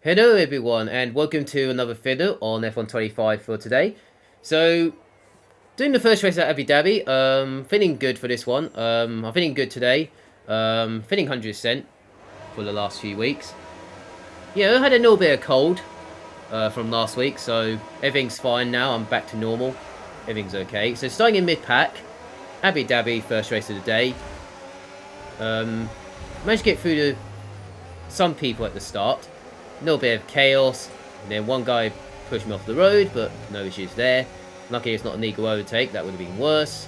Hello everyone and welcome to another video on F125 for today. So, doing the first race at Abu Dhabi, feeling good for this one. I'm feeling good today, feeling 100% for the last few weeks. Yeah, I had a little bit of cold from last week, so everything's fine now, I'm back to normal. Everything's okay. So starting in mid-pack, Abu Dhabi, first race of the day. Managed to get through to some people at the start. A little bit of chaos, and then one guy pushed me off the road, but no issues there. Lucky it's not an illegal overtake, that would have been worse.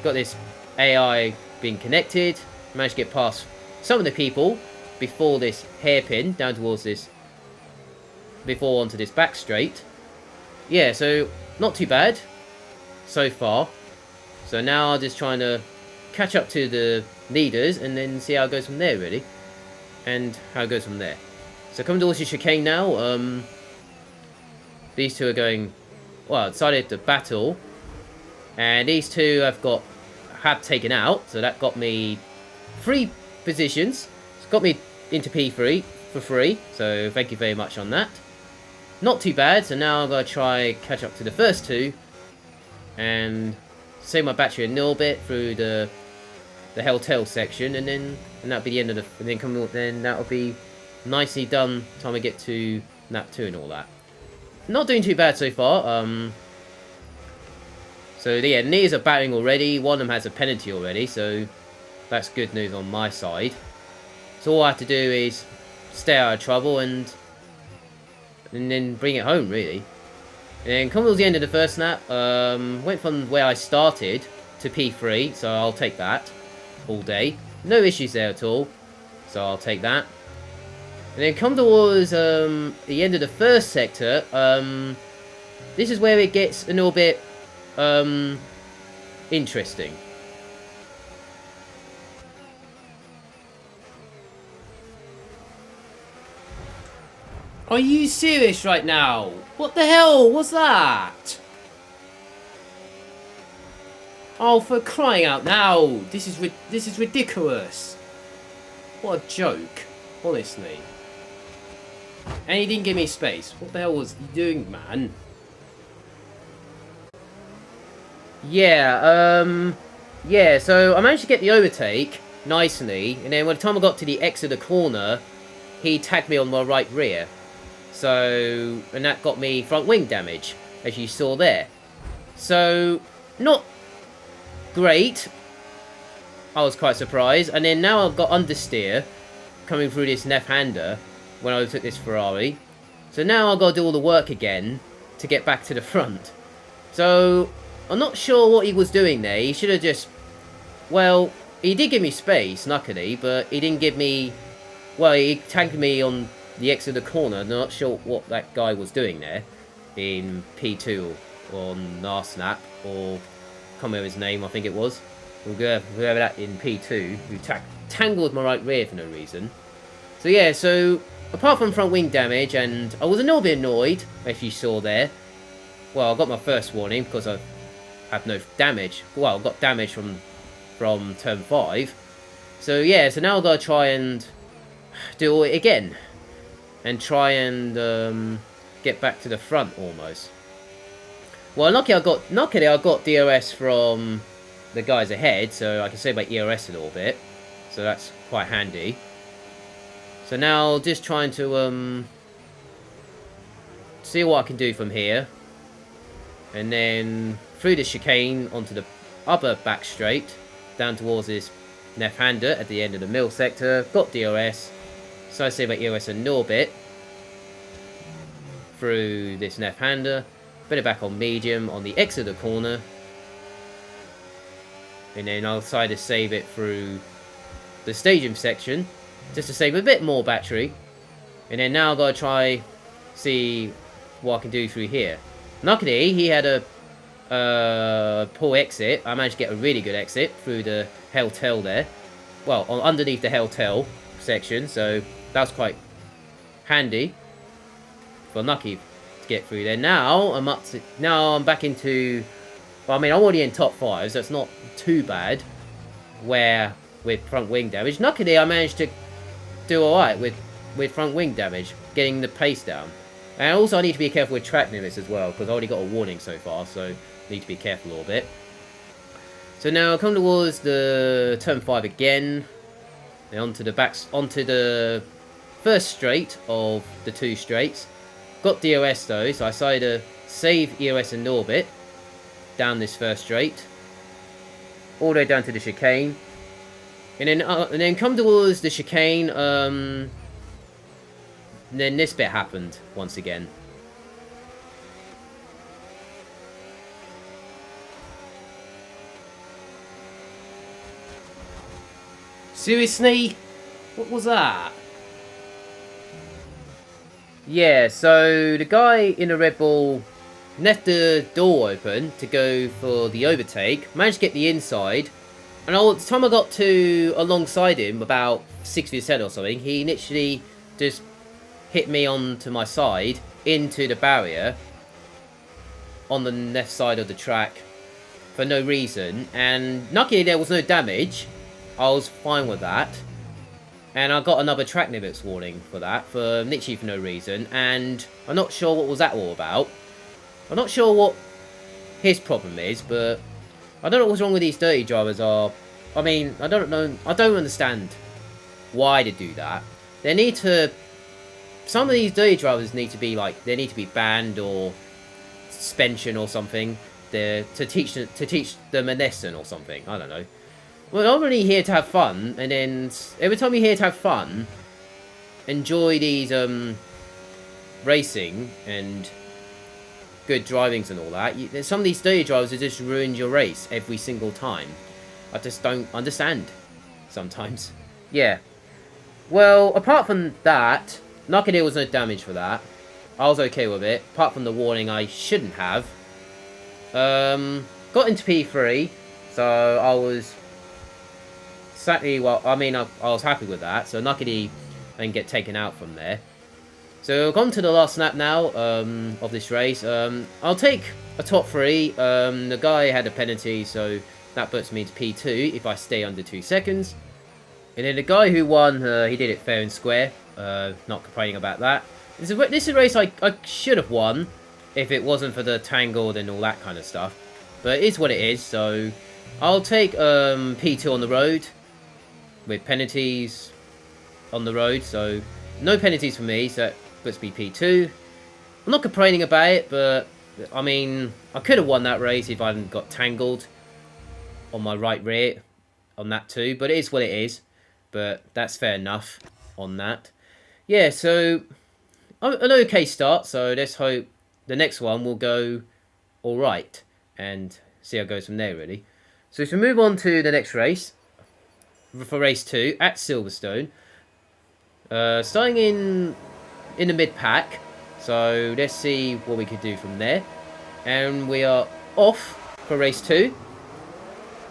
Got this AI being connected, managed to get past some of the people before this hairpin, down towards this, before onto this back straight. Yeah, so not too bad so far. So now I'm just trying to catch up to the leaders and then see how it goes from there, really. And how it goes from there. So coming towards the chicane now, these two are going, well, decided to battle, and these two have taken out, so that got me 3 positions. It's got me into P3 for free, so thank you very much on that. Not too bad, so now I'm going to try catch up to the first 2, and save my battery a little bit through the hotel section, and that'll be the end of then that'll be nicely done time we get to lap 2 and all that. Not doing too bad so far. So yeah, knees are battering already. One of them has a penalty already, so that's good news on my side. So all I have to do is stay out of trouble and then bring it home, really. And then come towards the end of the first lap, went from where I started to P3, so I'll take that all day. No issues there at all, so I'll take that. And then come towards the end of the first sector, this is where it gets a little bit interesting. Are you serious right now? What the hell was that? Oh, for crying out loud! This is ridiculous. What a joke, honestly. And he didn't give me space. What the hell was he doing, man? Yeah, yeah, so I managed to get the overtake nicely, and then by the time I got to the exit of the corner, he tagged me on my right rear. So, and that got me front wing damage, as you saw there. So, not great. I was quite surprised. And then now I've got understeer coming through this left-hander when I took this Ferrari. So now I've got to do all the work again to get back to the front. So I'm not sure what he was doing there. He should have just... Well, he did give me space, luckily, but he didn't give me... Well, he tagged me on the exit of the corner. I'm not sure what that guy was doing there in P2 on last lap, or... I can't remember his name, I think it was. We'll go over that in P2, who tangled my right rear for no reason. So yeah, so apart from front wing damage, and I was a little bit annoyed, if you saw there. Well, I got my first warning because I had no damage. Well, I got damage from turn 5. So yeah, so now I've got to try and do it again. And try and get back to the front almost. Well, luckily I got DRS from the guys ahead, so I can save my ERS a little bit. So that's quite handy. So now just trying to see what I can do from here. And then through the chicane onto the upper back straight, down towards this left-hander at the end of the middle sector. Got DRS, so I save my ERS a little bit through this left-hander. Put it back on medium on the exit of the corner. And then I'll decide to save it through the stadium section, just to save a bit more battery. And then now I've got to try see what I can do through here. Luckily, he had a poor exit. I managed to get a really good exit through the hotel there. Well, underneath the hotel section, so that was quite handy. Well, lucky to get through there. Now I'm back into... Well, I mean, I'm already in top 5, so it's not too bad. With front wing damage. Luckily, I managed to do alright with with front wing damage, getting the pace down. And also I need to be careful with track limits as well, because I already got a warning so far, so need to be careful a little bit. So now I come towards the turn 5 again, and onto the first straight of the 2 straights. Got DOS though, so I decided to save EOS and orbit down this first straight, all the way down to the chicane, and then come towards the chicane. And then this bit happened once again. Seriously? What was that? Yeah, so the guy in the Red Bull left the door open to go for the overtake, managed to get the inside, and the time I got to alongside him, about 60% or something, he literally just hit me onto my side, into the barrier, on the left side of the track, for no reason, and luckily there was no damage. I was fine with that. And I got another track limits warning for that, for literally for no reason, and I'm not sure what was that all about. I'm not sure what his problem is, but I don't know what's wrong with these dirty drivers. I mean, I don't know, I don't understand why they do that. They need to, some of these dirty drivers need to be like, they need to be banned or suspension or something, to teach them a lesson or something, I don't know. Well, I'm only here to have fun, and then every time you're here to have fun, enjoy these racing and good drivings and all that, some of these dirty drivers have just ruined your race every single time. I just don't understand sometimes. Yeah. Well, apart from that, luckily there was no damage for that. I was okay with it, apart from the warning I shouldn't have. Got into P3, so I was exactly, well, I mean, I was happy with that, so luckily I didn't get taken out from there. So, gone to the last lap now of this race. I'll take a top 3. The guy had a penalty, so that puts me into P2 if I stay under 2 seconds. And then the guy who won, he did it fair and square. Not complaining about that. This is a race I should have won if it wasn't for the tangled and all that kind of stuff. But it is what it is, so I'll take P2 on the road, with penalties on the road, so no penalties for me, so that puts me P2. I'm not complaining about it, but I mean, I could have won that race if I hadn't got tangled on my right rear on that too, but it is what it is, but that's fair enough on that. Yeah, so an okay start, so let's hope the next one will go alright, and see how it goes from there really. So if we move on to the next race, for race 2 at Silverstone, starting in the mid-pack, so let's see what we could do from there. And we are off for race 2.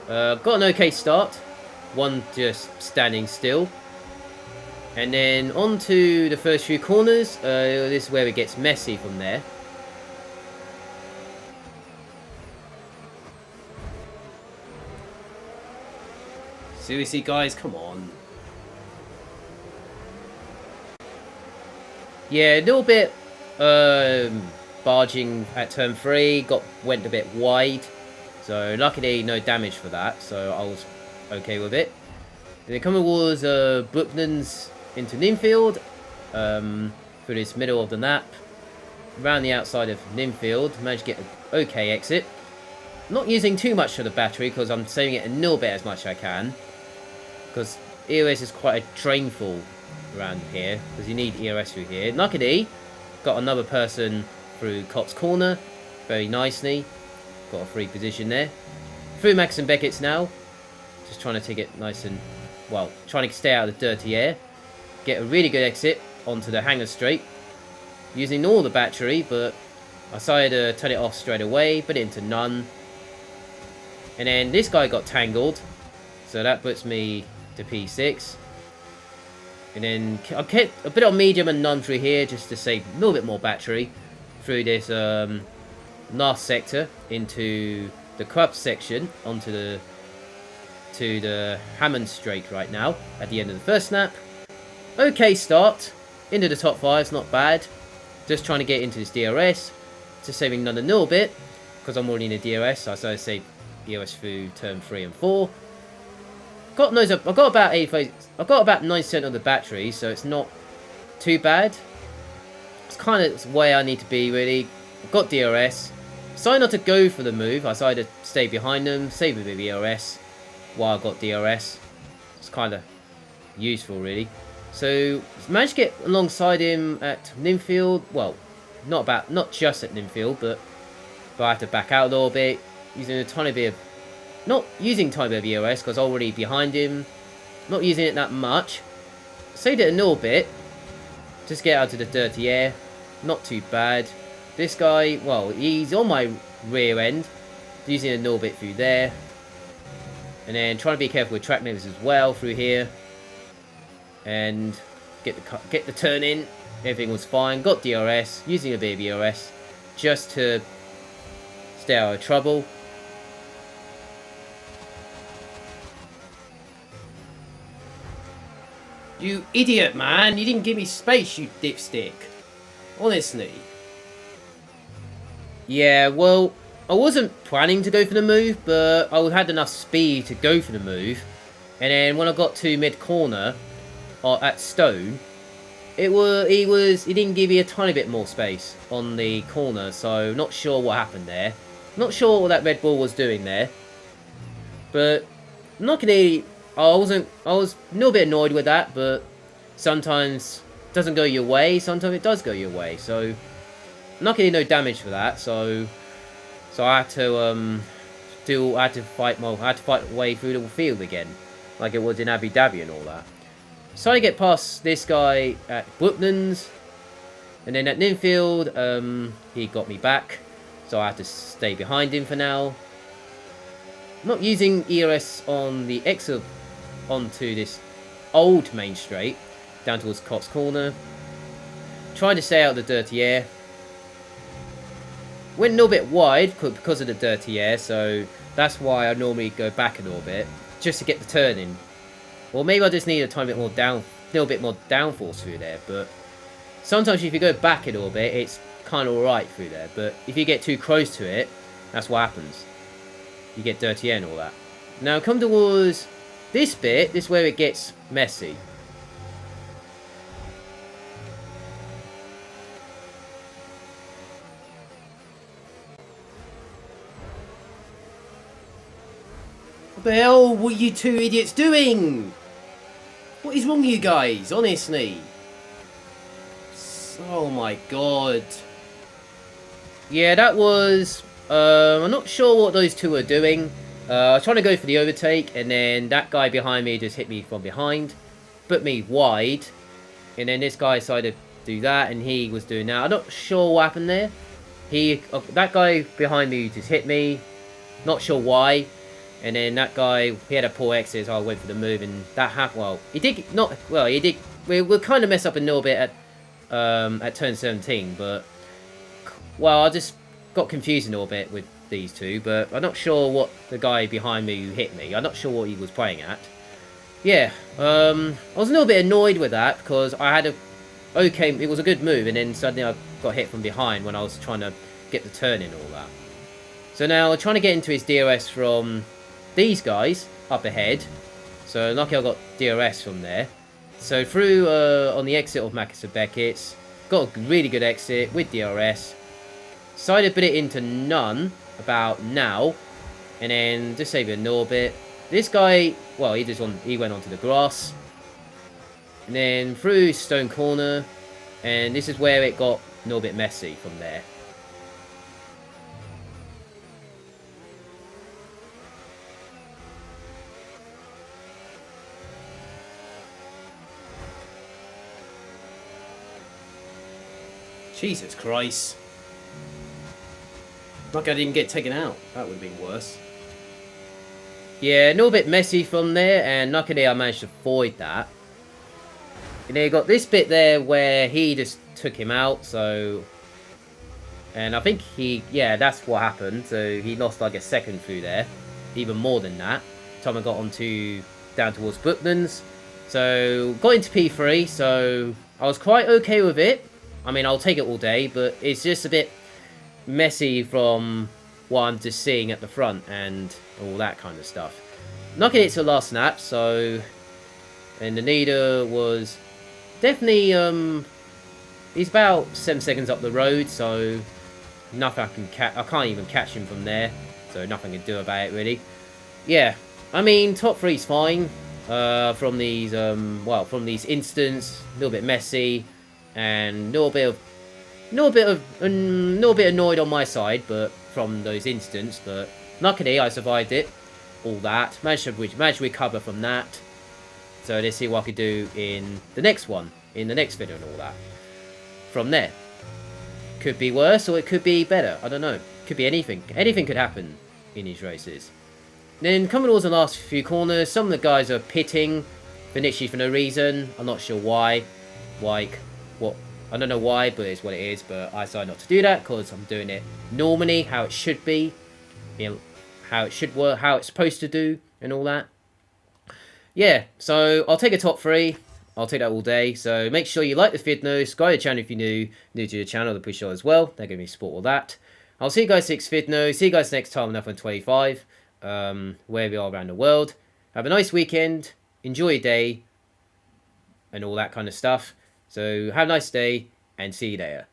Got an okay start, one just standing still, and then on to the first few corners. This is where it gets messy from there. Seriously, guys, come on. Yeah, a little bit barging at turn 3, went a bit wide. So luckily no damage for that, so I was okay with it. Then coming towards Brooklands into Ninfield, through this middle of the lap. Around the outside of Ninfield, managed to get an okay exit. Not using too much of the battery because I'm saving it a little bit as much as I can. Because EOS is quite a drainful around here, because you need EOS through here. Luckily, got another person through Cops Corner, very nicely. Got a free position there. Through Max and Beckett's now, just trying to take it nice and, well, trying to stay out of the dirty air. Get a really good exit onto the hangar straight, using all the battery, but I decided to turn it off straight away, put it into none. And then this guy got tangled, so that puts me to P6. And then I kept a bit on medium and none through here just to save a little bit more battery through this last sector into the Crub section onto the Hammond straight right now at the end of the first lap. Okay start, into the top 5's not bad. Just trying to get into this DRS. Just saving another little bit. Because I'm already in the DRS. So I started to save DRS through turn 3 and 4. I've got about 85. I've got about 9% of the battery, so it's not too bad. It's kind of the way I need to be, really. I've got DRS. Decided not to go for the move. I decided to stay behind them, save a bit of DRS while I got DRS. It's kind of useful, really. So managed to get alongside him at Ninfield. Well, not just at Ninfield, but I have to back out a little bit, using a tiny bit of, not using a tiny bit of EOS because I'm already behind him. Not using it that much. Saved it a little bit. Just get out to the dirty air. Not too bad. This guy, well, he's on my rear end. Using a little bit through there. And then trying to be careful with track limits as well through here. And get the turn in. Everything was fine. Got DRS. Using a bit of EOS. Just to stay out of trouble. You idiot, man. You didn't give me space, you dipstick. Honestly. Yeah, well, I wasn't planning to go for the move, but I had enough speed to go for the move. And then when I got to mid-corner at Stone, he didn't give me a tiny bit more space on the corner, so not sure what happened there. Not sure what that Red Bull was doing there. But I'm not gonna, I was a little bit annoyed with that, but sometimes it doesn't go your way, sometimes it does go your way. So I'm not getting no damage for that, so I had to fight my way through the field again, like it was in Abu Dhabi and all that. So I get past this guy at Brooklands, and then at Ninfield, he got me back, so I had to stay behind him for now. I'm not using EOS on the exit onto this old main straight, down towards Cox Corner. Trying to stay out of the dirty air. Went a little bit wide because of the dirty air, so that's why I normally go back a little bit, just to get the turn in. Or maybe I just need a tiny bit more little bit more downforce through there, but sometimes if you go back a little bit, it's kind of alright through there, but if you get too close to it, that's what happens. You get dirty air and all that. Now come towards this bit, this is where it gets messy. What the hell were you two idiots doing? What is wrong with you guys, honestly? Oh my god. Yeah, that was... I'm not sure what those two were doing. I was trying to go for the overtake, and then that guy behind me just hit me from behind. Put me wide. And then this guy decided to do that, and he was doing that. I'm not sure what happened there. That guy behind me just hit me. Not sure why. And then that guy, he had a poor exit, so I went for the move, and that happened. Well, he did not. Well, he did. We'll kind of mess up a little bit at turn 17, but well, I just got confused a little bit with these two. But I'm not sure what the guy behind me who hit me. I'm not sure what he was playing at. Yeah, I was a little bit annoyed with that because I had it was a good move, and then suddenly I got hit from behind when I was trying to get the turn in and all that. So now I'm trying to get into his DRS from these guys up ahead. So lucky I got DRS from there. So through on the exit of Marcus and Beckett's, got a really good exit with DRS. Decided to put it into none about now, and then just save it a little bit. This guy, well, he went onto the grass, and then through Stone Corner, and this is where it got a little bit messy from there. Jesus Christ. Like I didn't get taken out. That would have been worse. Yeah, a little bit messy from there, and luckily I managed to avoid that. And then you got this bit there where he just took him out, so... And I think yeah, that's what happened. So he lost like a second through there. Even more than that. Time I got down towards Brooklands. So, got into P3, so I was quite okay with it. I mean, I'll take it all day, but it's just a bit messy from what I'm just seeing at the front and all that kind of stuff. Not gonna get to the last snap, so... And the leader was definitely, he's about 7 seconds up the road, so nothing I can catch. I can't even catch him from there, so nothing I can do about it, really. Yeah, I mean, top three's fine. From these, from these instants, a little bit messy, and a little bit annoyed on my side, but from those instants. But luckily, I survived it. All that managed to recover from that. So let's see what I could do in the next one, in the next video, and all that. From there, could be worse or it could be better. I don't know. Could be anything. Anything could happen in these races. Then coming towards the last few corners, some of the guys are pitting for literally for no reason. I'm not sure why. Like, what? I don't know why, but it's what it is. But I decided not to do that because I'm doing it normally, how it should be, you know, how it should work, how it's supposed to do, and all that. Yeah, so I'll take a top three. I'll take that all day. So make sure you like this video, subscribe to the channel if you're new to the channel, the push as well. They're going to be support all that. I'll see you guys next video. See you guys next time on F125. Where we are around the world. Have a nice weekend, enjoy your day, and all that kind of stuff. So have a nice day, and see you later.